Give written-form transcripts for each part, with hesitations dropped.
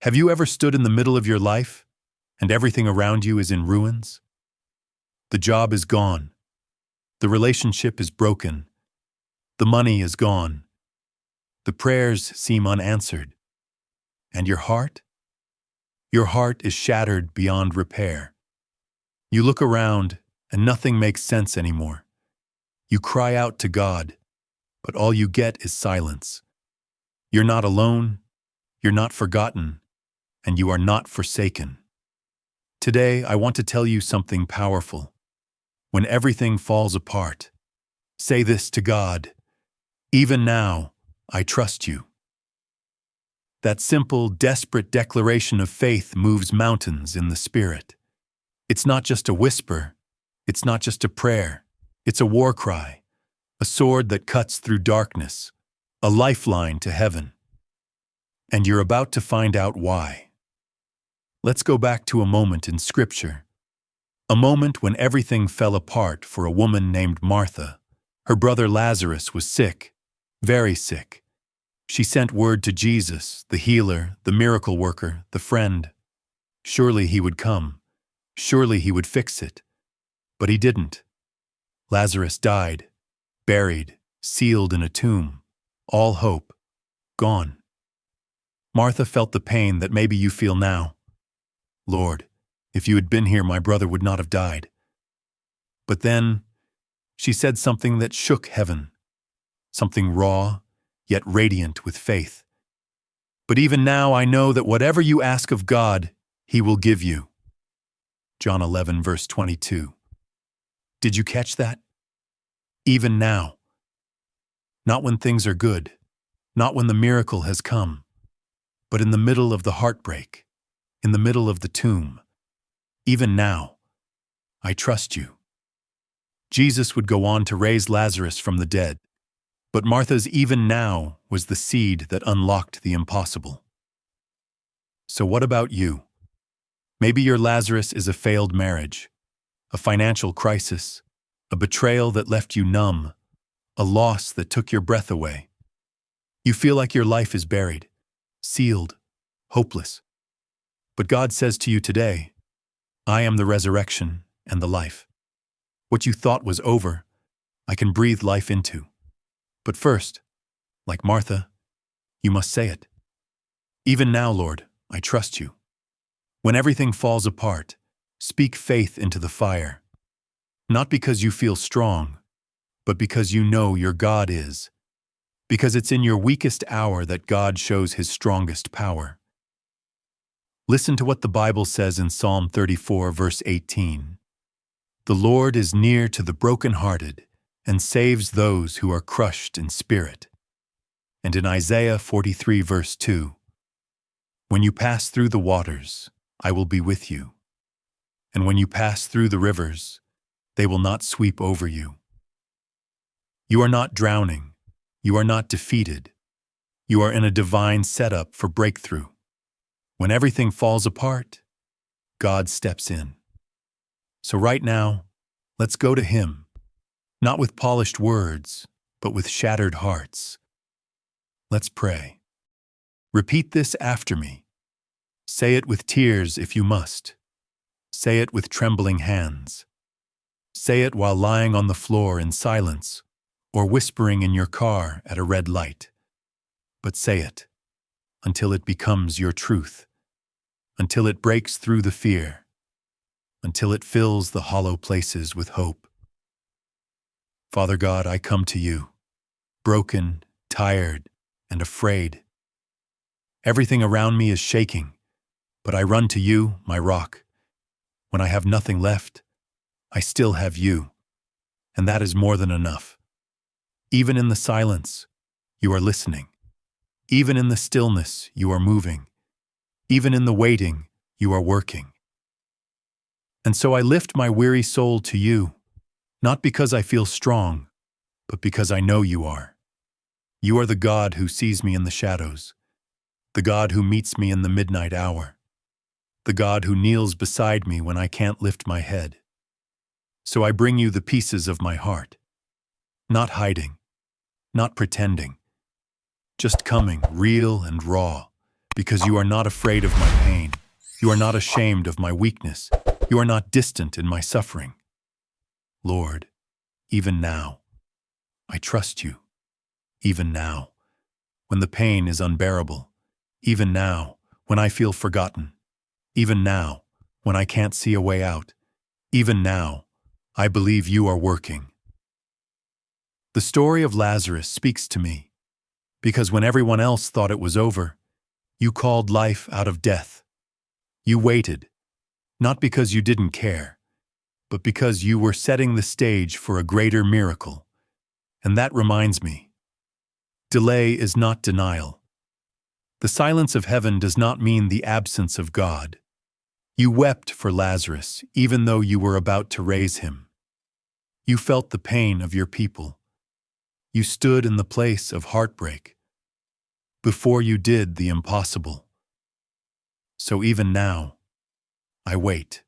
Have you ever stood in the middle of your life and everything around you is in ruins? The job is gone. The relationship is broken. The money is gone. The prayers seem unanswered. And your heart? Your heart is shattered beyond repair. You look around and nothing makes sense anymore. You cry out to God, but all you get is silence. You're not alone, you're not forgotten, and you are not forsaken. Today, I want to tell you something powerful. When everything falls apart, say this to God: even now, I trust you. That simple, desperate declaration of faith moves mountains in the spirit. It's not just a whisper, it's not just a prayer, it's a war cry, a sword that cuts through darkness, a lifeline to heaven. And you're about to find out why. Let's go back to a moment in Scripture. A moment when everything fell apart for a woman named Martha. Her brother Lazarus was sick, very sick. She sent word to Jesus, the healer, the miracle worker, the friend. Surely he would come. Surely he would fix it. But he didn't. Lazarus died, buried, sealed in a tomb. All hope gone. Martha felt the pain that maybe you feel now. Lord, if you had been here, my brother would not have died. But then she said something that shook heaven, something raw, yet radiant with faith. But even now I know that whatever you ask of God, He will give you. John 11, verse 22. Did you catch that? Even now. Not when things are good, not when the miracle has come, but in the middle of the heartbreak, in the middle of the tomb. Even now, I trust you. Jesus would go on to raise Lazarus from the dead, but Martha's even now was the seed that unlocked the impossible. So what about you? Maybe your Lazarus is a failed marriage, a financial crisis, a betrayal that left you numb, a loss that took your breath away. You feel like your life is buried, sealed, hopeless. But God says to you today, I am the resurrection and the life. What you thought was over, I can breathe life into. But first, like Martha, you must say it. Even now, Lord, I trust you. When everything falls apart, speak faith into the fire. Not because you feel strong, but because you know your God is. Because it's in your weakest hour that God shows His strongest power. Listen to what the Bible says in Psalm 34, verse 18. The Lord is near to the brokenhearted and saves those who are crushed in spirit. And in Isaiah 43, verse 2, when you pass through the waters, I will be with you. And when you pass through the rivers, they will not sweep over you. You are not drowning. You are not defeated. You are in a divine setup for breakthrough. When everything falls apart, God steps in. So right now, let's go to Him, not with polished words, but with shattered hearts. Let's pray. Repeat this after me. Say it with tears if you must. Say it with trembling hands. Say it while lying on the floor in silence or whispering in your car at a red light. But say it until it becomes your truth, until it breaks through the fear, until it fills the hollow places with hope. Father God, I come to you, broken, tired, and afraid. Everything around me is shaking, but I run to you, my rock. When I have nothing left, I still have you, and that is more than enough. Even in the silence, you are listening. Even in the stillness, you are moving. Even in the waiting, you are working. And so I lift my weary soul to you, not because I feel strong, but because I know you are. You are the God who sees me in the shadows, the God who meets me in the midnight hour, the God who kneels beside me when I can't lift my head. So I bring you the pieces of my heart, not hiding, not pretending, just coming real and raw, because you are not afraid of my pain. You are not ashamed of my weakness. You are not distant in my suffering. Lord, even now, I trust you. Even now, when the pain is unbearable. Even now, when I feel forgotten. Even now, when I can't see a way out. Even now, I believe you are working. The story of Lazarus speaks to me, because when everyone else thought it was over, you called life out of death. You waited, not because you didn't care, but because you were setting the stage for a greater miracle. And that reminds me, delay is not denial. The silence of heaven does not mean the absence of God. You wept for Lazarus, even though you were about to raise him. You felt the pain of your people. You stood in the place of heartbreak before you did the impossible. So even now, I wait.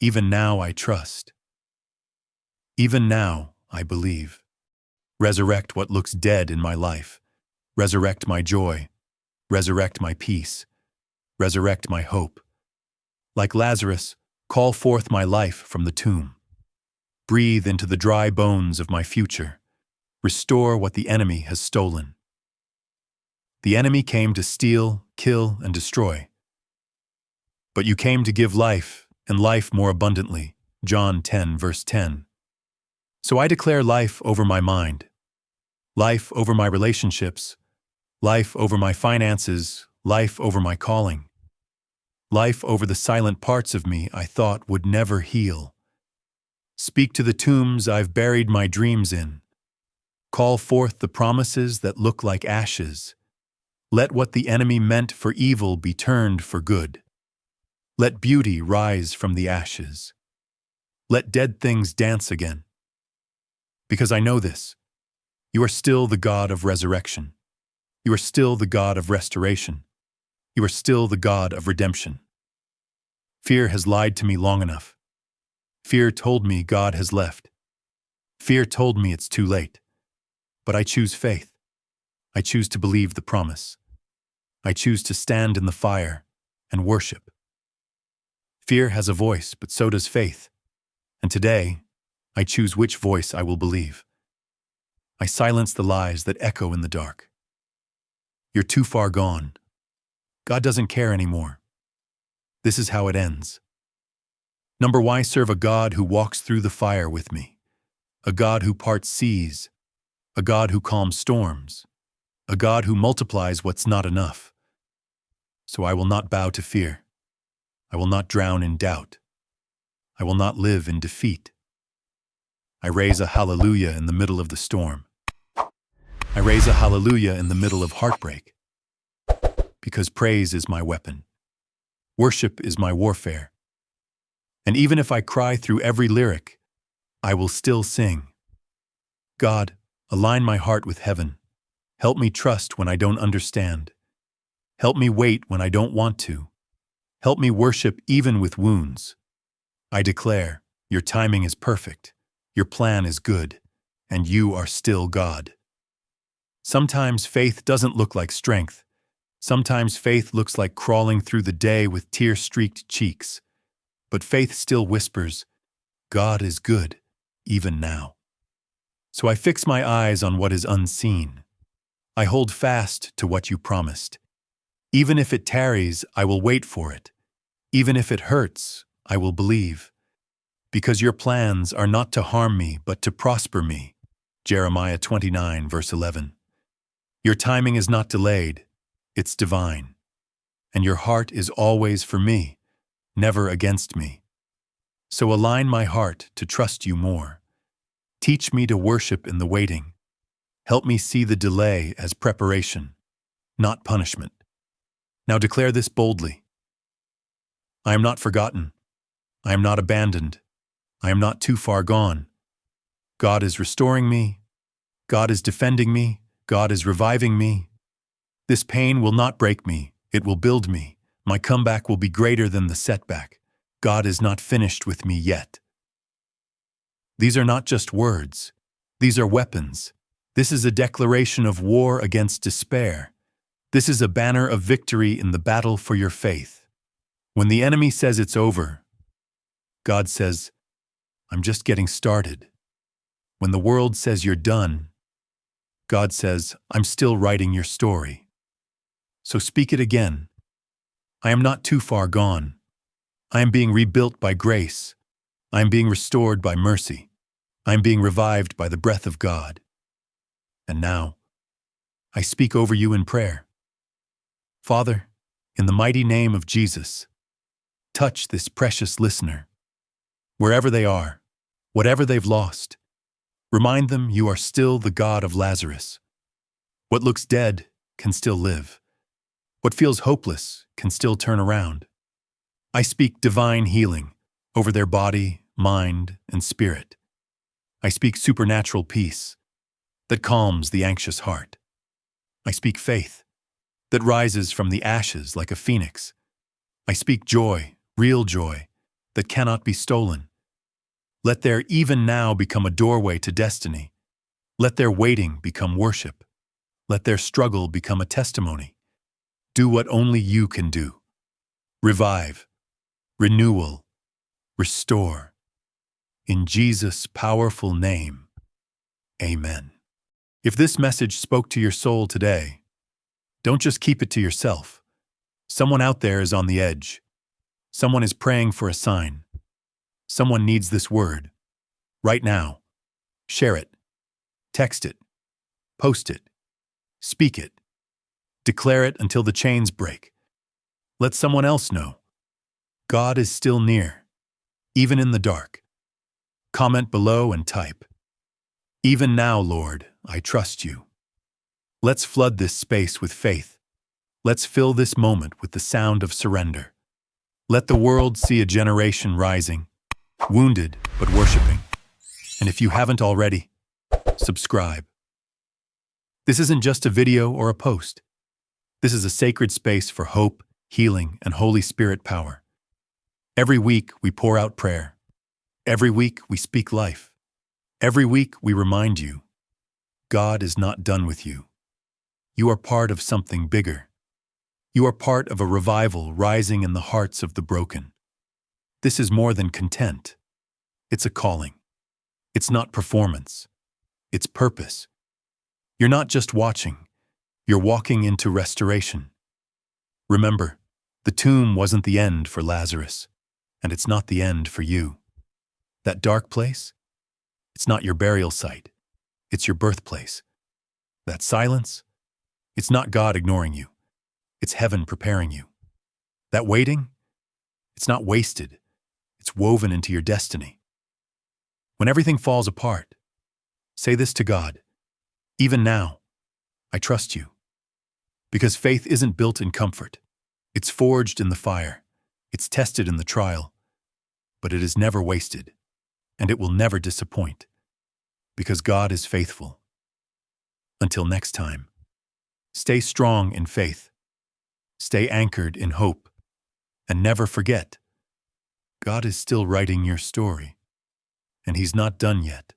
Even now I trust. Even now I believe. Resurrect what looks dead in my life. Resurrect my joy. Resurrect my peace. Resurrect my hope. Like Lazarus, call forth my life from the tomb. Breathe into the dry bones of my future. Restore what the enemy has stolen. The enemy came to steal, kill, and destroy. But you came to give life, and life more abundantly. John 10, verse 10. So I declare life over my mind, life over my relationships, life over my finances, life over my calling, life over the silent parts of me I thought would never heal. Speak to the tombs I've buried my dreams in. Call forth the promises that look like ashes. Let what the enemy meant for evil be turned for good. Let beauty rise from the ashes. Let dead things dance again. Because I know this, you are still the God of resurrection. You are still the God of restoration. You are still the God of redemption. Fear has lied to me long enough. Fear told me God has left. Fear told me it's too late. But I choose faith. I choose to believe the promise. I choose to stand in the fire and worship. Fear has a voice, but so does faith. And today, I choose which voice I will believe. I silence the lies that echo in the dark. You're too far gone. God doesn't care anymore. This is how it ends. Number one, I serve a God who walks through the fire with me, a God who parts seas, a God who calms storms, a God who multiplies what's not enough. So I will not bow to fear. I will not drown in doubt. I will not live in defeat. I raise a hallelujah in the middle of the storm. I raise a hallelujah in the middle of heartbreak. Because praise is my weapon. Worship is my warfare. And even if I cry through every lyric, I will still sing. God, align my heart with heaven. Help me trust when I don't understand. Help me wait when I don't want to. Help me worship even with wounds. I declare, your timing is perfect, your plan is good, and you are still God. Sometimes faith doesn't look like strength. Sometimes faith looks like crawling through the day with tear-streaked cheeks. But faith still whispers, God is good, even now. So I fix my eyes on what is unseen. I hold fast to what you promised. Even if it tarries, I will wait for it. Even if it hurts, I will believe. Because your plans are not to harm me, but to prosper me. Jeremiah 29, verse 11. Your timing is not delayed, it's divine. And your heart is always for me, never against me. So align my heart to trust you more. Teach me to worship in the waiting. Help me see the delay as preparation, not punishment. Now declare this boldly. I am not forgotten. I am not abandoned. I am not too far gone. God is restoring me. God is defending me. God is reviving me. This pain will not break me. It will build me. My comeback will be greater than the setback. God is not finished with me yet. These are not just words. These are weapons. This is a declaration of war against despair. This is a banner of victory in the battle for your faith. When the enemy says it's over, God says, I'm just getting started. When the world says you're done, God says, I'm still writing your story. So speak it again. I am not too far gone. I am being rebuilt by grace. I am being restored by mercy. I am being revived by the breath of God. And now, I speak over you in prayer. Father, in the mighty name of Jesus, touch this precious listener. Wherever they are, whatever they've lost, remind them you are still the God of Lazarus. What looks dead can still live. What feels hopeless can still turn around. I speak divine healing over their body, mind, and spirit. I speak supernatural peace that calms the anxious heart. I speak faith that rises from the ashes like a phoenix. I speak joy, real joy, that cannot be stolen. Let their even now become a doorway to destiny. Let their waiting become worship. Let their struggle become a testimony. Do what only you can do. Revive, renewal, restore. In Jesus' powerful name, amen. If this message spoke to your soul today, don't just keep it to yourself. Someone out there is on the edge. Someone is praying for a sign. Someone needs this word. Right now. Share it. Text it. Post it. Speak it. Declare it until the chains break. Let someone else know. God is still near, even in the dark. Comment below and type, "Even now, Lord, I trust you." Let's flood this space with faith. Let's fill this moment with the sound of surrender. Let the world see a generation rising, wounded but worshiping. And if you haven't already, subscribe. This isn't just a video or a post. This is a sacred space for hope, healing, and Holy Spirit power. Every week we pour out prayer. Every week we speak life. Every week we remind you, God is not done with you. You are part of something bigger. You are part of a revival rising in the hearts of the broken. This is more than content. It's a calling. It's not performance. It's purpose. You're not just watching. You're walking into restoration. Remember, the tomb wasn't the end for Lazarus, and it's not the end for you. That dark place? It's not your burial site. It's your birthplace. That silence? It's not God ignoring you. It's heaven preparing you. That waiting? It's not wasted. It's woven into your destiny. When everything falls apart, say this to God, "Even now, I trust you." Because faith isn't built in comfort. It's forged in the fire. It's tested in the trial. But it is never wasted, and it will never disappoint. Because God is faithful. Until next time, stay strong in faith. Stay anchored in hope. And never forget, God is still writing your story. And He's not done yet.